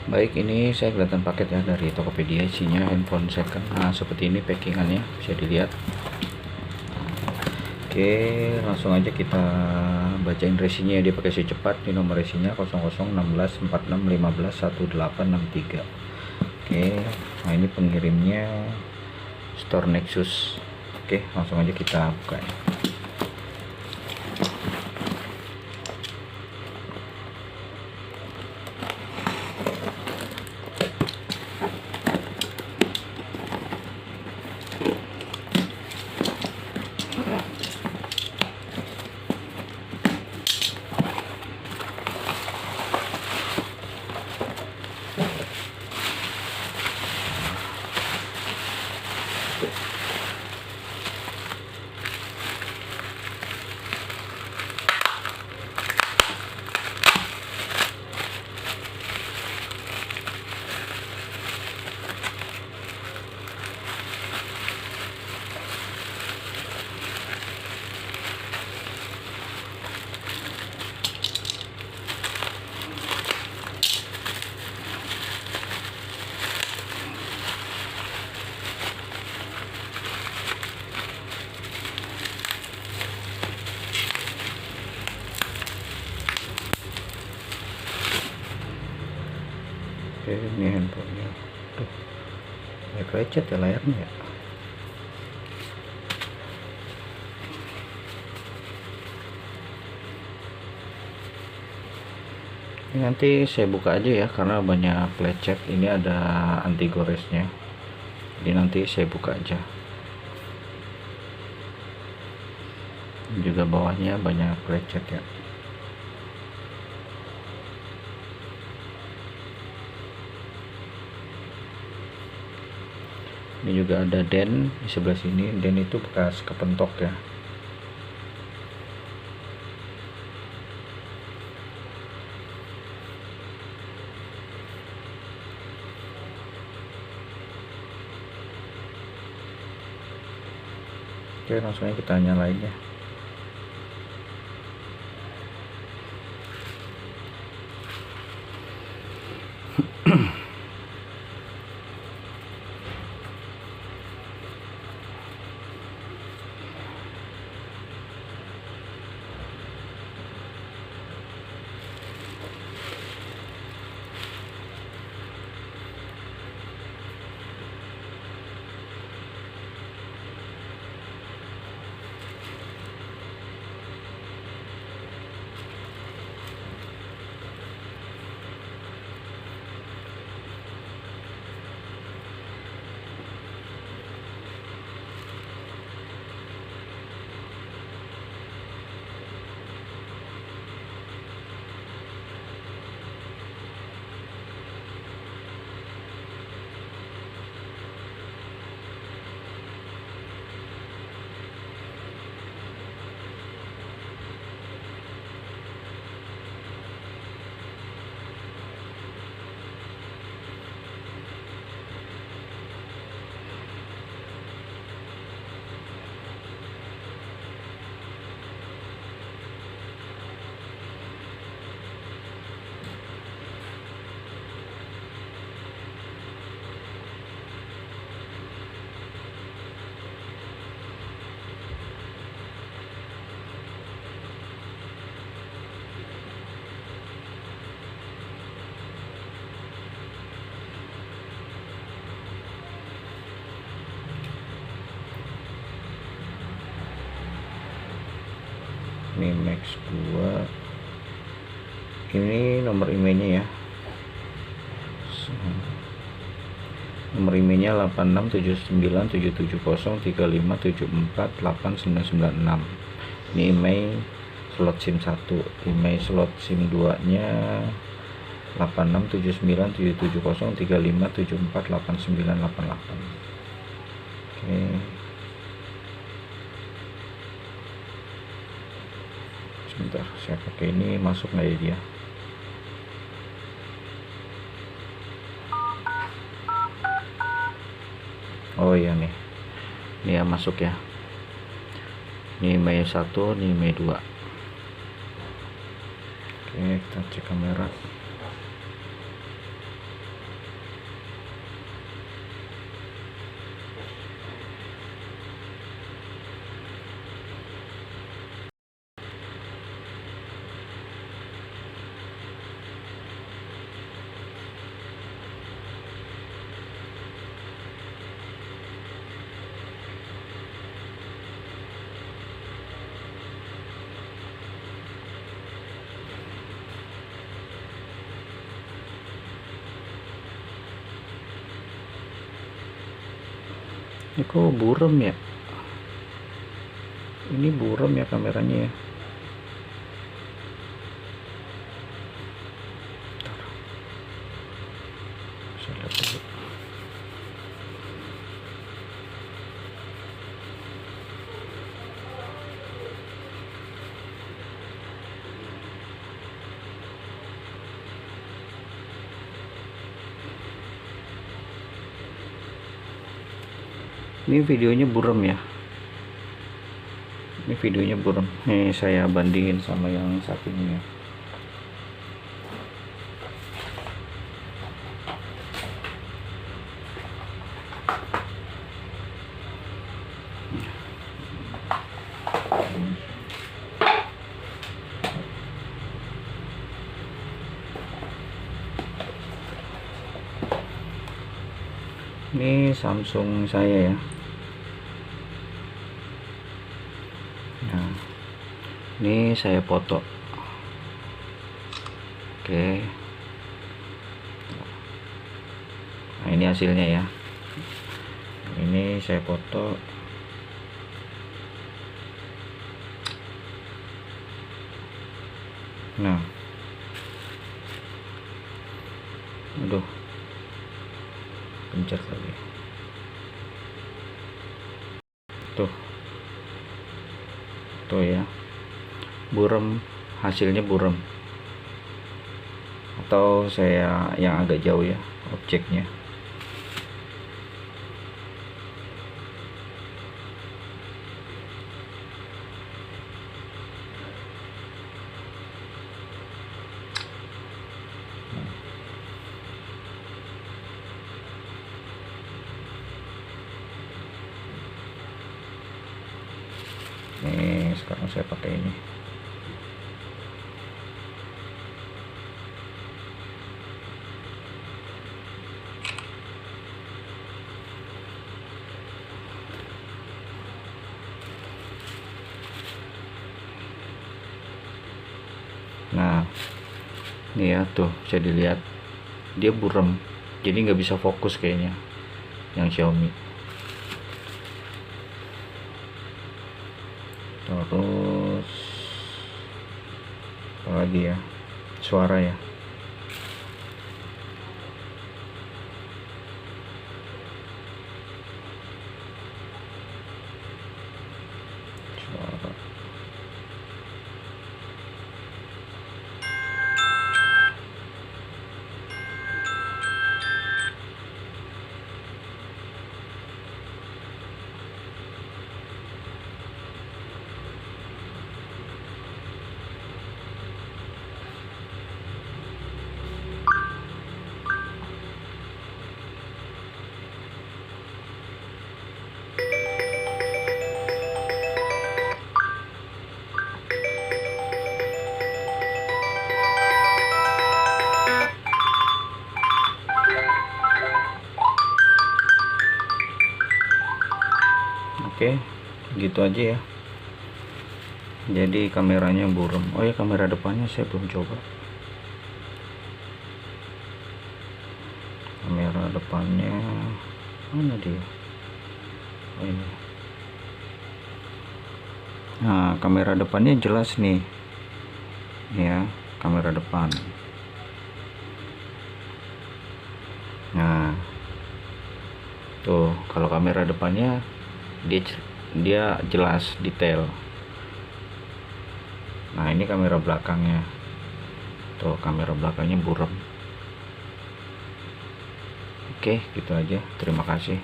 Baik, ini saya kelihatan paket ya dari Tokopedia, isinya handphone second. Nah, seperti ini packingannya, bisa dilihat. Oke, langsung aja kita bacain resinya ya. Dia pakai si cepat. Di nomor resinya 001646151863. Oke, nah ini pengirimnya Store Nexus. Oke, langsung aja kita buka ya. Oke, ini handphonenya. Tuh, kayak lecet ya layarnya ya. Ini nanti saya buka aja ya, karena banyak lecet. Ini ada anti goresnya. Jadi nanti saya buka aja. Juga bawahnya banyak lecet ya. Ini juga ada den di sebelah sini. Den itu bekas kepentok ya. Oke, langsung aja kita nyalain ya. Ini Max 2. Ini nomor emailnya ya. Nomor emailnya 8679770357489996. Ini email slot SIM 1. Email slot SIM 2 nya 8679770357489988. Oke. Sebentar, saya pakai ini masuk nggak ya dia? Oh iya nih, ini ya masuk ya. Ini Mei 1, ini Mei 2. Oke, kita cek kamera. Ini kok buram ya, ini buram ya kameranya ya. Saya lihat dulu. Ini videonya buram ya, ini videonya buram. Nih saya bandingin sama yang satunya. Ini Samsung saya ya. Nah, ini saya foto. Oke. Nah, ini hasilnya ya. Ini saya foto. Nah. Aduh. Pencet lagi. Tuh. Tuh ya. Buram, hasilnya buram. Atau saya yang agak jauh ya objeknya. Nih sekarang saya pakai ini. Nah ini ya, tuh bisa dilihat dia buram, jadi nggak bisa fokus kayaknya yang Xiaomi. Terus apa lagi ya, suara ya. Suara. Oke, gitu aja ya. Jadi kameranya buram. Oh ya, kamera depannya saya belum coba. Kamera depannya mana dia? Oh ini. Nah, kamera depannya jelas nih. Ya, kamera depan. Nah, tuh kalau kamera depannya dia jelas detail. Nah ini kamera belakangnya, tuh kamera belakangnya buram. Oke gitu aja, terima kasih.